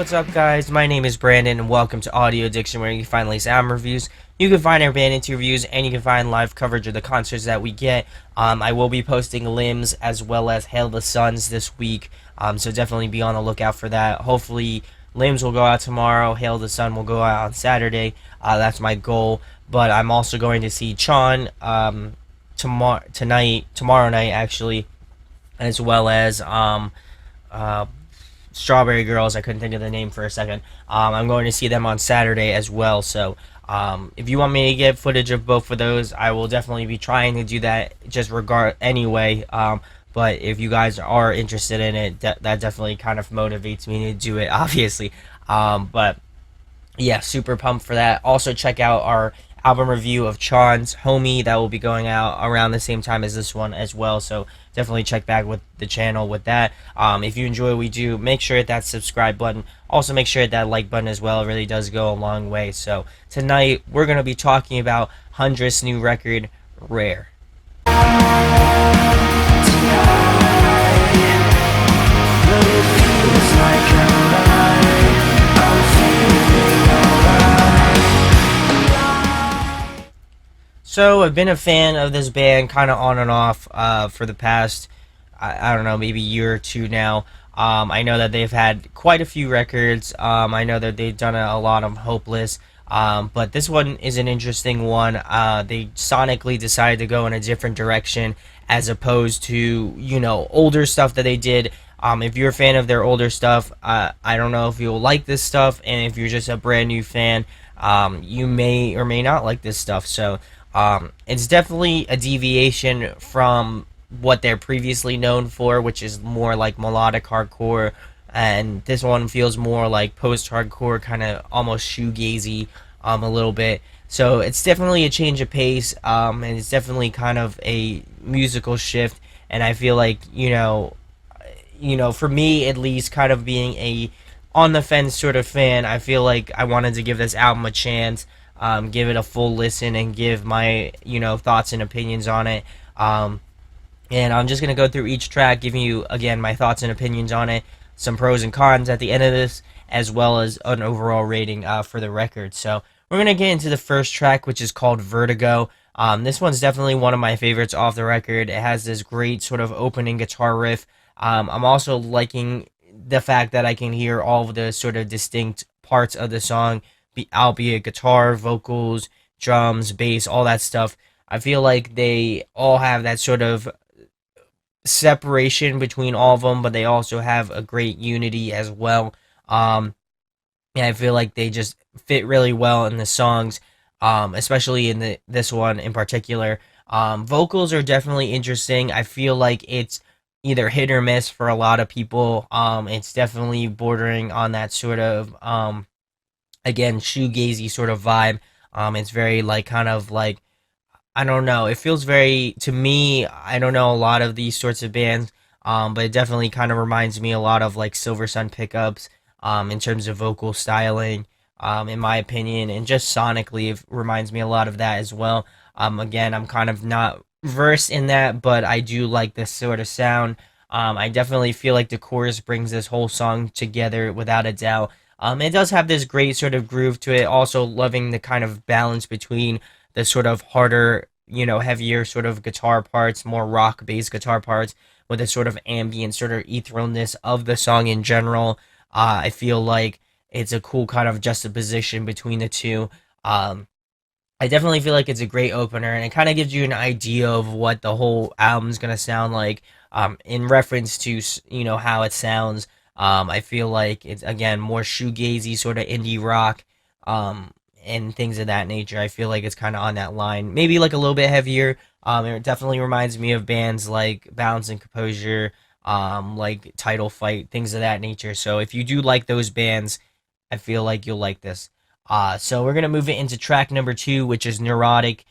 what's up, guys? My name is Brandon, and welcome to Audio Addiction, where you can find latest album reviews. You can find our band interviews, and you can find live coverage of the concerts that we get. I will be posting Limbs as well as Hail the Suns this week, so definitely be on the lookout for that. Hopefully, Limbs will go out tomorrow. Hail the Sun will go out on Saturday. That's my goal. But I'm also going to see tomorrow night, actually, as well as Strawberry Girls. I couldn't think of the name for a second. I'm going to see them on Saturday as well. So if you want me to get footage of both of those, I will definitely be trying to do that anyway. But if you guys are interested in it, that definitely kind of motivates me to do it, obviously. But yeah, super pumped for that. Also, check out our album review of Chan's Homie that will be going out around the same time as this one as well. So definitely check back with the channel with that. If you enjoy what we do, make sure to hit that subscribe button. Also, make sure to hit that like button as well. It really does go a long way. So tonight we're going to be talking about Hundredth's new record, Rare. So I've been a fan of this band kind of on and off for the past, I don't know, maybe year or two now. I know that they've had quite a few records. I know that they've done a lot of Hopeless. But this one is an interesting one. They sonically decided to go in a different direction as opposed to, older stuff that they did. If you're a fan of their older stuff, I don't know if you'll like this stuff. And if you're just a brand new fan, you may or may not like this stuff. So it's definitely a deviation from what they're previously known for, which is more like melodic hardcore, and this one feels more like post-hardcore, kind of almost shoegazy, a little bit. So it's definitely a change of pace, and it's definitely kind of a musical shift. And I feel like for me at least, kind of being a on the fence sort of fan, I feel like I wanted to give this album a chance. Give it a full listen and give my thoughts and opinions on it. And I'm just gonna go through each track, giving you again my thoughts and opinions on it, some pros and cons at the end of this, as well as an overall rating for the record. So we're gonna get into the first track, which is called Vertigo. This one's definitely one of my favorites off the record. It has this great sort of opening guitar riff. I'm also liking the fact that I can hear all of the sort of distinct parts of the song, albeit guitar, vocals, drums, bass, all that stuff. I feel like they all have that sort of separation between all of them, but they also have a great unity as well. And I feel like they just fit really well in the songs, especially in this one in particular. Vocals are definitely interesting. I feel like it's either hit or miss for a lot of people. It's definitely bordering on that sort of again, shoegazy sort of vibe. It's very kind of like, I don't know. It feels very, to me, I don't know a lot of these sorts of bands, but it definitely kind of reminds me a lot of like Silver Sun Pickups, in terms of vocal styling, in my opinion, and just sonically, it reminds me a lot of that as well. Again, I'm kind of not versed in that, but I do like this sort of sound. I definitely feel like the chorus brings this whole song together without a doubt. It does have this great sort of groove to it. Also loving the kind of balance between the sort of harder, heavier sort of guitar parts, more rock-based guitar parts, with the sort of ambient sort of etherealness of the song in general. I feel like it's a cool kind of juxtaposition between the two. I definitely feel like it's a great opener, and it kind of gives you an idea of what the whole album's going to sound like, in reference to, how it sounds. I feel like it's, again, more shoegazy, sort of indie rock, and things of that nature. I feel like it's kind of on that line. Maybe like a little bit heavier. It definitely reminds me of bands like Balance and Composure, like Title Fight, things of that nature. So if you do like those bands, I feel like you'll like this. So we're going to move it into track number 2, which is Neurotic.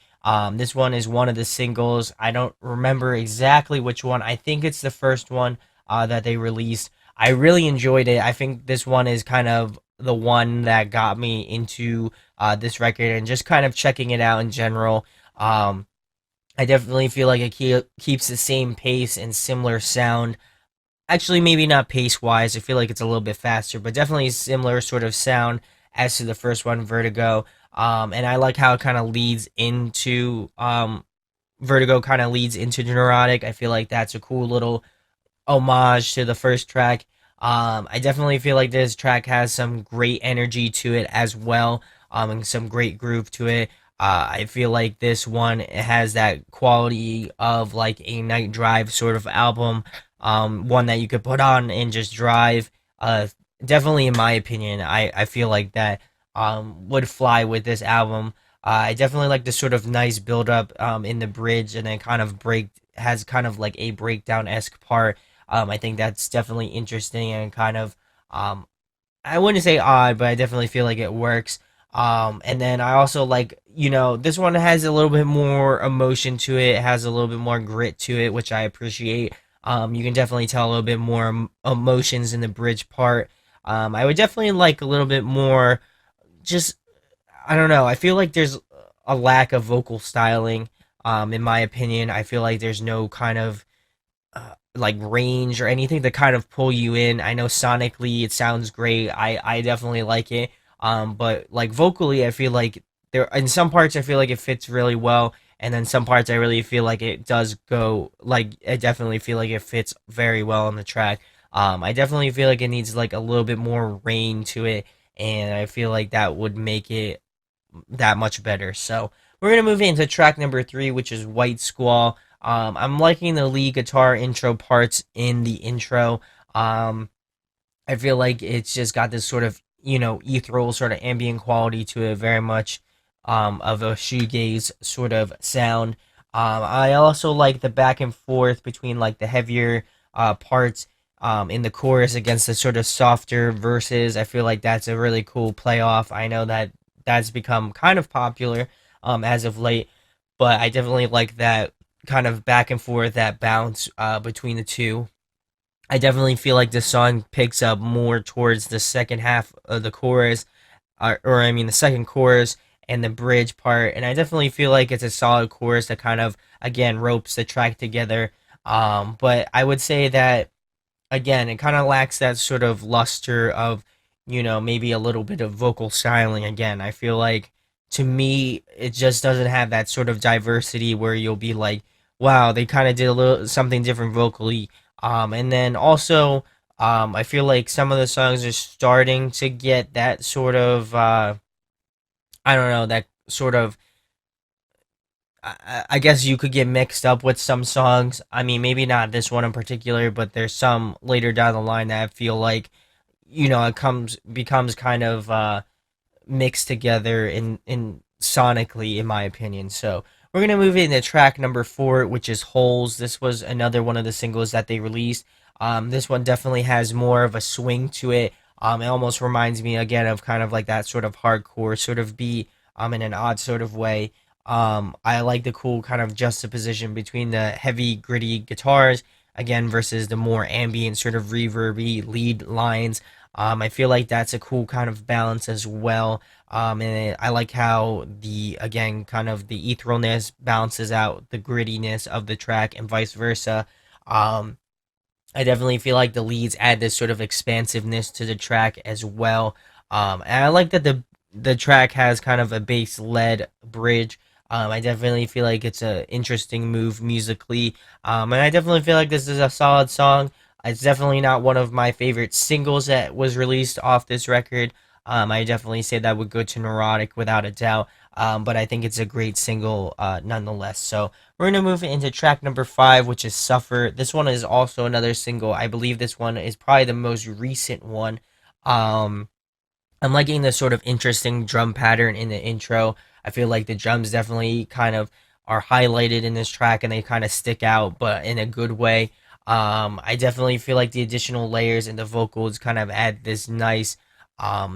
This one is one of the singles. I don't remember exactly which one. I think it's the first one that they released. I really enjoyed it. I think this one is kind of the one that got me into this record and just kind of checking it out in general. I definitely feel like it keeps the same pace and similar sound Actually, maybe not pace wise. I feel like it's a little bit faster, but definitely similar sort of sound as to the first one, Vertigo. And I like how it kind of leads into Vertigo kind of leads into Neurotic. I feel like that's a cool little homage to the first track. I definitely feel like this track has some great energy to it as well, and some great groove to it. I feel like this one has that quality of like a night drive sort of album, one that you could put on and just drive. Definitely, in my opinion, I feel like that would fly with this album. I definitely like the sort of nice build up in the bridge, and then kind of break has kind of like a breakdown esque part. I think that's definitely interesting and kind of um, I wouldn't say odd, but I definitely feel like it works. And then I also like, this one has a little bit more emotion to it. It has a little bit more grit to it, which I appreciate. You can definitely tell a little bit more emotions in the bridge part. I would definitely like a little bit more, just, I don't know. I feel like there's a lack of vocal styling, in my opinion. I feel like there's no kind of like range or anything to kind of pull you in. I know sonically it sounds great. I definitely like it. But like vocally, I feel like there in some parts I feel like it fits really well, and then some parts I really feel like it does go like I definitely feel like it fits very well on the track. I definitely feel like it needs like a little bit more rain to it, and I feel like that would make it that much better. So we're gonna move into track number three, which is White Squall. I'm liking the lead guitar intro parts in the intro. Um, I feel like it's just got this sort of ethereal sort of ambient quality to it, very much of a shoegaze sort of sound. I also like the back and forth between like the heavier parts in the chorus against the sort of softer verses. I feel like that's a really cool playoff. I know that that's become kind of popular as of late, but I definitely like that kind of back and forth, that bounce between the two. I definitely feel like the song picks up more towards the second half of the chorus, or I mean the second chorus and the bridge part, and I definitely feel like it's a solid chorus that kind of again ropes the track together. But I would say that again, it kind of lacks that sort of luster of, maybe a little bit of vocal styling. Again, I feel like to me, it just doesn't have that sort of diversity where you'll be like, wow, they kind of did a little something different vocally. And then also, I feel like some of the songs are starting to get that sort of, I don't know, that sort of I guess you could get mixed up with some songs. I mean, maybe not this one in particular, but there's some later down the line that I feel like, it comes becomes kind of mixed together in sonically, in my opinion. So we're gonna move into track number four, which is Holes. This was another one of the singles that they released. This one definitely has more of a swing to it. It almost reminds me again of kind of like that sort of hardcore sort of beat, in an odd sort of way. I like the cool kind of juxtaposition between the heavy, gritty guitars again versus the more ambient sort of reverby lead lines. I feel like that's a cool kind of balance as well. And I like how the again kind of the etherealness balances out the grittiness of the track and vice versa. Um, I definitely feel like the leads add this sort of expansiveness to the track as well. And I like that the track has kind of a bass led bridge. I definitely feel like it's an interesting move musically. And I definitely feel like this is a solid song. It's definitely not one of my favorite singles that was released off this record. I definitely say that would go to Neurotic without a doubt. But I think it's a great single nonetheless. So we're gonna move into track number five, which is "Suffer." This one is also another single. I believe this one is probably the most recent one. Um, I'm liking the sort of interesting drum pattern in the intro. I feel like the drums definitely kind of are highlighted in this track and they kind of stick out, but in a good way. I definitely feel like the additional layers in the vocals kind of add this nice,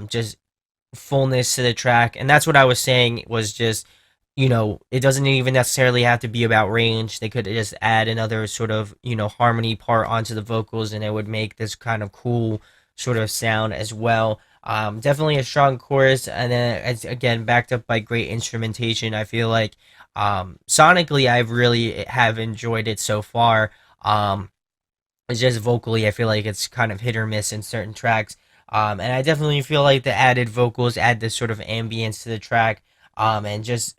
just fullness to the track. And that's what I was saying was just, it doesn't even necessarily have to be about range. They could just add another sort of, harmony part onto the vocals and it would make this kind of cool sort of sound as well. Definitely a strong chorus, and then it's again backed up by great instrumentation. I feel like sonically, I've really have enjoyed it so far. Um, It's just vocally, I feel like it's kind of hit or miss in certain tracks. And I definitely feel like the added vocals add this sort of ambience to the track. And just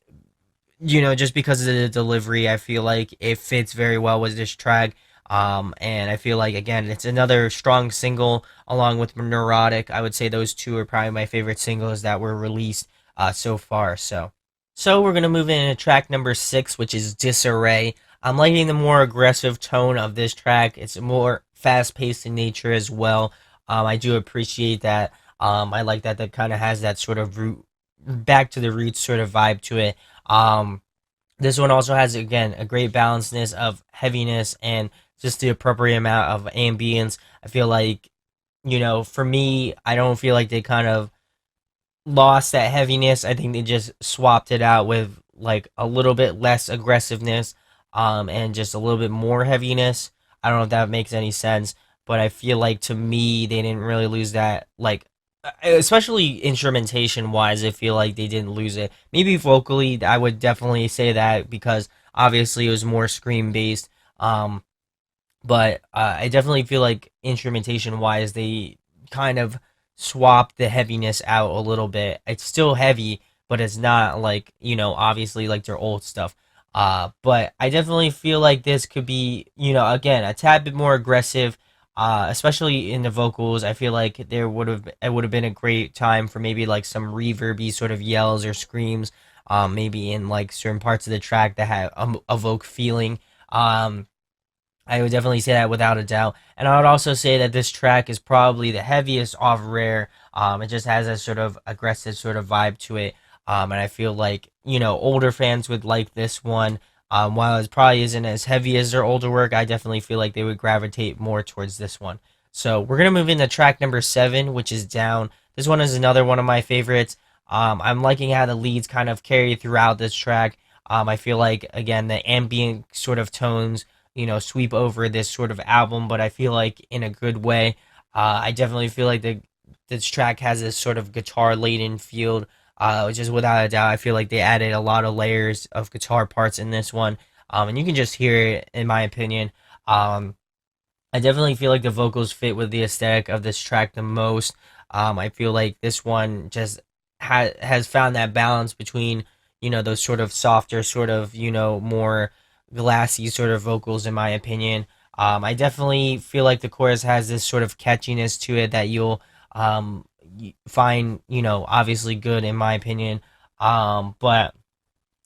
just because of the delivery, I feel like it fits very well with this track. And I feel like again, it's another strong single along with Neurotic. I would say those two are probably my favorite singles that were released so far. So we're gonna move into track number 6, which is Disarray. I'm liking the more aggressive tone of this track. It's more fast paced in nature as well. I do appreciate that. I like that kind of has that sort of back to the roots sort of vibe to it. This one also has again a great balanceness of heaviness and just the appropriate amount of ambience. I feel like for me, I don't feel like they kind of lost that heaviness. I think they just swapped it out with like a little bit less aggressiveness, and just a little bit more heaviness. I don't know if that makes any sense, but I feel like to me they didn't really lose that like especially instrumentation wise, I feel like they didn't lose it. Maybe vocally, I would definitely say that because obviously it was more scream based. But I definitely feel like instrumentation wise, they kind of swapped the heaviness out a little bit. It's still heavy, but it's not like obviously like their old stuff. But I definitely feel like this could be again a tad bit more aggressive, especially in the vocals. I feel like it would have been a great time for maybe like some reverby sort of yells or screams, maybe in like certain parts of the track that have evoke feeling. I would definitely say that without a doubt. And I would also say that this track is probably the heaviest off Rare. It just has a sort of aggressive sort of vibe to it. And I feel like, older fans would like this one. While it probably isn't as heavy as their older work, I definitely feel like they would gravitate more towards this one. So we're going to move into track number 7, which is Down. This one is another one of my favorites. I'm liking how the leads kind of carry throughout this track. I feel like, again, the ambient sort of tones sweep over this sort of album, but I feel like in a good way. I definitely feel like this track has this sort of guitar laden feel, just without a doubt. I feel like they added a lot of layers of guitar parts in this one, and you can just hear it, in my opinion. Um, I definitely feel like the vocals fit with the aesthetic of this track the most. I feel like this one just has found that balance between those sort of softer, sort of more glassy sort of vocals, in my opinion. I definitely feel like the chorus has this sort of catchiness to it that you'll find obviously good in my opinion. But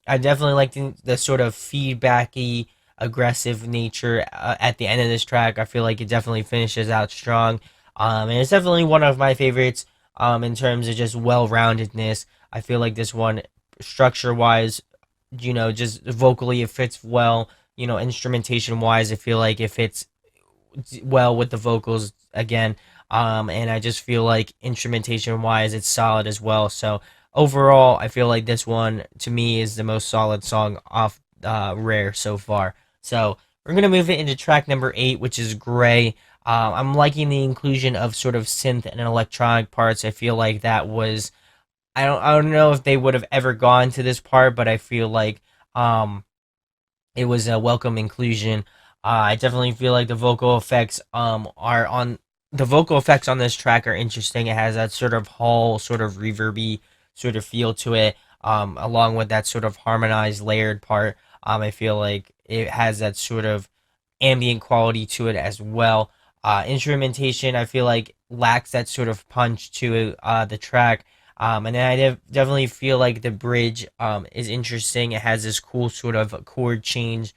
I definitely like the sort of feedbacky, aggressive nature at the end of this track. I feel like it definitely finishes out strong, and it's definitely one of my favorites. In terms of just well-roundedness, I feel like this one, structure-wise, just vocally, it fits well. Instrumentation-wise, I feel like it fits well with the vocals again. And I just feel like instrumentation wise, it's solid as well. So overall, I feel like this one to me is the most solid song off Rare so far. So we're gonna move it into track number 8, which is Gray. I'm liking the inclusion of sort of synth and electronic parts. I feel like that was I don't know if they would have ever gone to this part, but I feel like it was a welcome inclusion. I definitely feel like the vocal effects on this track are interesting. It has that sort of hall, sort of reverby sort of feel to it, along with that sort of harmonized layered part. I feel like it has that sort of ambient quality to it as well. Instrumentation, I feel like lacks that sort of punch to the track. And then definitely feel like the bridge is interesting. It has this cool sort of chord change,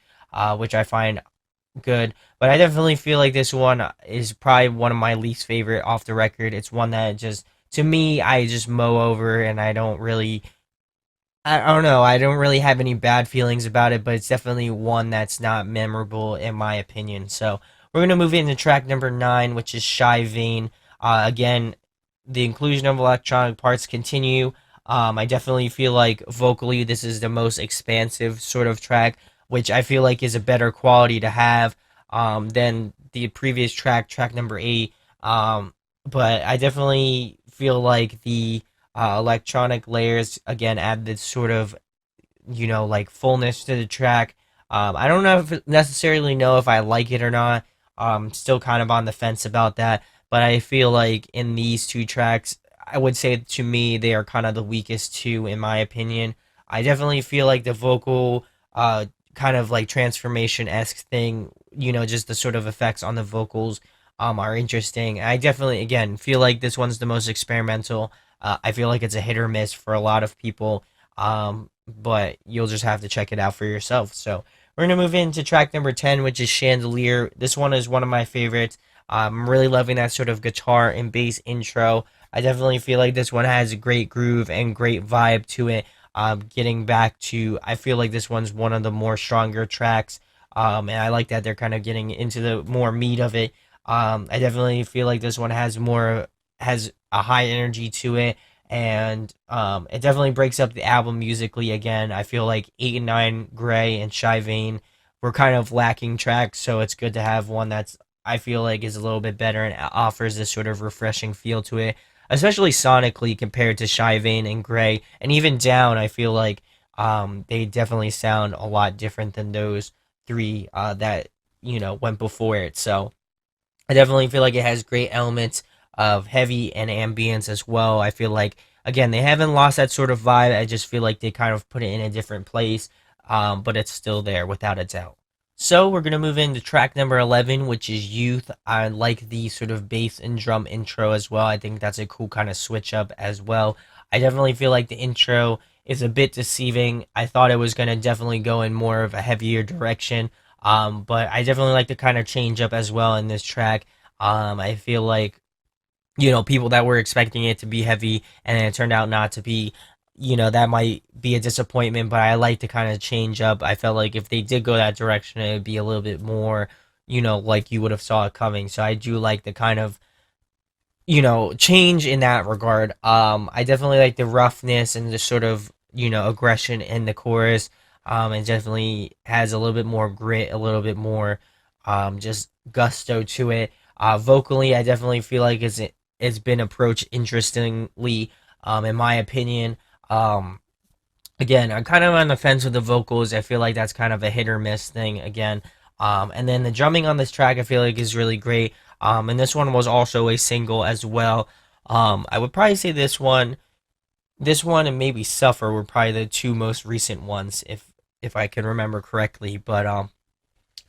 which I find good. But I definitely feel like this one is probably one of my least favorite off the record. It's one that just, to me, I just mow over and I don't know. I don't really have any bad feelings about it, but it's definitely one that's not memorable in my opinion. So we're gonna move into track number 9, which is Shy Vein. Again, the inclusion of electronic parts continue. I definitely feel like vocally this is the most expansive sort of track, which I feel like is a better quality to have than the previous track, track number 8. But I definitely feel like the electronic layers again add this sort of like fullness to the track. I don't know if necessarily know if I like it or not. Still kind of on the fence about that, but I feel like in these two tracks, I would say to me they are kind of the weakest two in my opinion. I definitely feel like the vocal kind of like transformation esque thing, just the sort of effects on the vocals are interesting. I definitely again feel like this one's the most experimental. I feel like it's a hit or miss for a lot of people, but you'll just have to check it out for yourself. So we're gonna move into track number 10, which is Chandelier. This one is one of my favorites. I'm really loving that sort of guitar and bass intro. I definitely feel like this one has a great groove and great vibe to it. Getting back to, I feel like this one's one of the more stronger tracks, and I like that they're kind of getting into the more meat of it. I definitely feel like this one has a high energy to it, and it definitely breaks up the album musically. Again, I feel like 8 and 9, Gray, and Shy Vane were kind of lacking tracks, so it's good to have one that's I feel like is a little bit better and offers this sort of refreshing feel to it, especially sonically compared to Shy Vane and Gray, and even Down. I feel like they definitely sound a lot different than those three that went before it. So I definitely feel like it has great elements of heavy and ambience as well. I feel like again they haven't lost that sort of vibe. I just feel like they kind of put it in a different place, but it's still there without a doubt. So we're gonna move into track number 11, which is Youth. I like the sort of bass and drum intro as well. I think that's a cool kind of switch up as well. I definitely feel like the intro is a bit deceiving. I thought it was gonna definitely go in more of a heavier direction, but I definitely like the kind of change up as well in this track. I feel like people that were expecting it to be heavy and it turned out not to be, that might be a disappointment, but I like to kind of change up. I felt like if they did go that direction, it would be a little bit more, like you would have saw it coming. So I do like the kind of, change in that regard. I definitely like the roughness and the sort of, aggression in the chorus. It definitely has a little bit more grit, a little bit more, just gusto to it. Vocally, I definitely feel like it's been approached interestingly, in my opinion. Um, Again, I'm kind of on the fence with the vocals. I feel like that's kind of a hit or miss thing again. And then the drumming on this track, I feel like is really great. And this one was also a single as well. I would probably say this one, and maybe Suffer were probably the two most recent ones, if I can remember correctly. But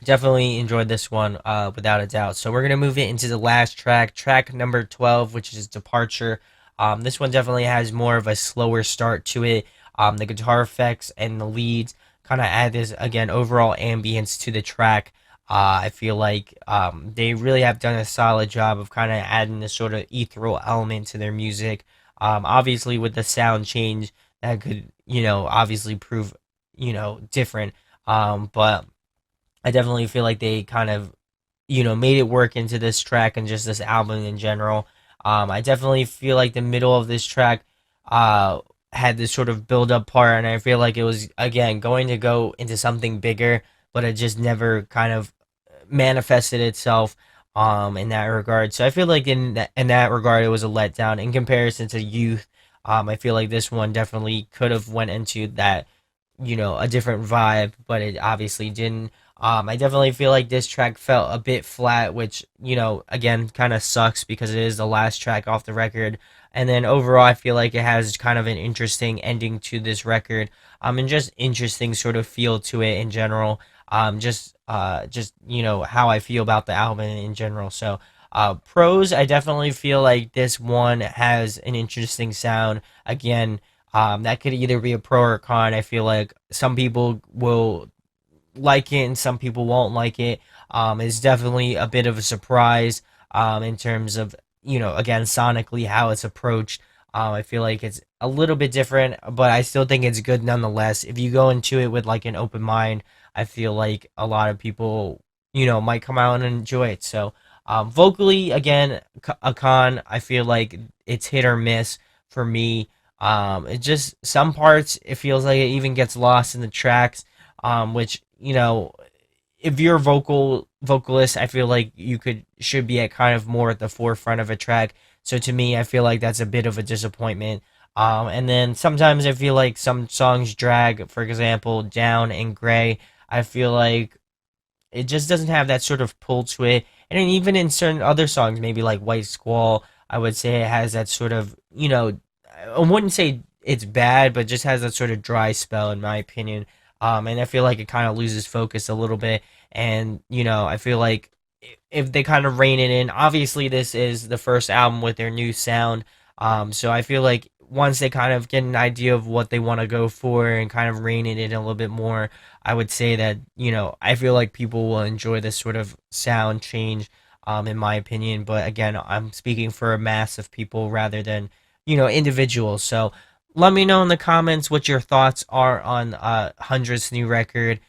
definitely enjoyed this one, without a doubt. So we're gonna move it into the last track, track number 12, which is Departure. This one definitely has more of a slower start to it. The guitar effects and the leads kind of add this again overall ambience to the track. I feel like they really have done a solid job of kind of adding this sort of ethereal element to their music. Obviously, with the sound change, that could obviously prove different. But I definitely feel like they kind of, made it work into this track and just this album in general. I definitely feel like the middle of this track uh, had this sort of build up part, and I feel like it was, again, going to go into something bigger, but it just never kind of manifested itself in that regard. So I feel like in that regard, it was a letdown in comparison to Youth. I feel like this one definitely could have went into that, a different vibe, but it obviously didn't. I definitely feel like this track felt a bit flat, which, again, kind of sucks because it is the last track off the record. And then overall, I feel like it has kind of an interesting ending to this record, and just interesting sort of feel to it in general. Just how I feel about the album in general. So, pros, I definitely feel like this one has an interesting sound. Again, that could either be a pro or a con. I feel like some people will like it and some people won't like it. It's definitely a bit of a surprise in terms of, again, sonically how it's approached. I feel like it's a little bit different, but I still think it's good nonetheless. If you go into it with like an open mind, I feel like a lot of people, might come out and enjoy it. So, vocally, again, a con. I feel like it's hit or miss for me. It just some parts it feels like it even gets lost in the tracks, which if you're a vocalist, I feel like you should be at kind of more at the forefront of a track. So to me, I feel like that's a bit of a disappointment. And then sometimes I feel like some songs drag. For example, Down and Gray. I feel like it just doesn't have that sort of pull to it. And then even in certain other songs, maybe like White Squall, I would say it has that sort of, I wouldn't say it's bad, but just has that sort of dry spell, in my opinion. And I feel like it kind of loses focus a little bit. And, I feel like if they kind of rein it in, obviously this is the first album with their new sound. So I feel like once they kind of get an idea of what they want to go for and kind of rein it in a little bit more, I would say that, I feel like people will enjoy this sort of sound change, in my opinion. But again, I'm speaking for a mass of people rather than, individuals. So let me know in the comments what your thoughts are on Hundredth's new record.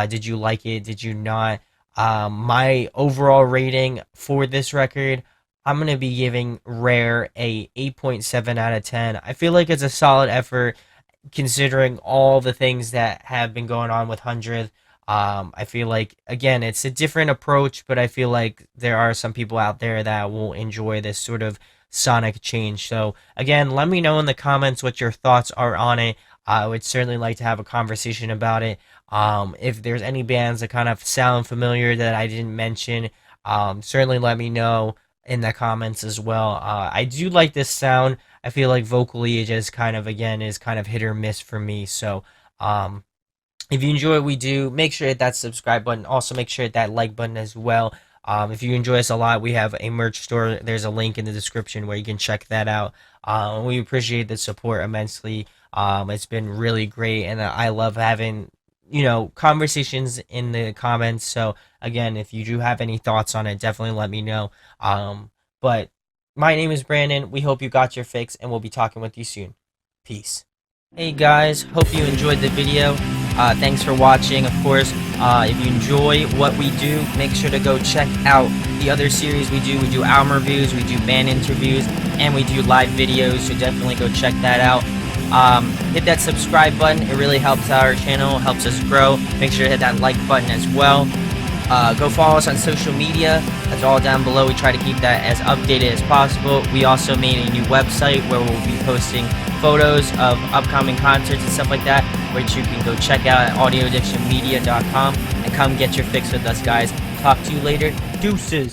Did you like it? Did you not? My overall rating for this record, I'm going to be giving Rare a 8.7 out of 10. I feel like it's a solid effort considering all the things that have been going on with Hundredth. I feel like, again, it's a different approach, but I feel like there are some people out there that will enjoy this sort of sonic change. So, again, let me know in the comments what your thoughts are on it. I would certainly like to have a conversation about it. If there's any bands that kind of sound familiar that I didn't mention, certainly let me know in the comments as well. I do like this sound. I feel like vocally it just kind of, again, is kind of hit or miss for me. So, if you enjoy what we do, make sure to hit that subscribe button. Also, make sure to hit that like button as well. If you enjoy us a lot, we have a merch store. There's a link in the description where you can check that out. We appreciate the support immensely. It's been really great, and I love having, conversations in the comments. So, again, if you do have any thoughts on it, definitely let me know. But my name is Brandon. We hope you got your fix, and we'll be talking with you soon. Peace. Hey guys, hope you enjoyed the video. Thanks for watching. Of course, if you enjoy what we do, make sure to go check out the other series we do. We do album reviews, we do band interviews, and we do live videos, so definitely go check that out. Hit that subscribe button. It really helps our channel, helps us grow. Make sure to hit that like button as well. Go follow us on social media. That's all down below. We try to keep that as updated as possible. We also made a new website where we'll be posting photos of upcoming concerts and stuff like that, which you can go check out at audioaddictionmedia.com and come get your fix with us, guys. Talk to you later. Deuces.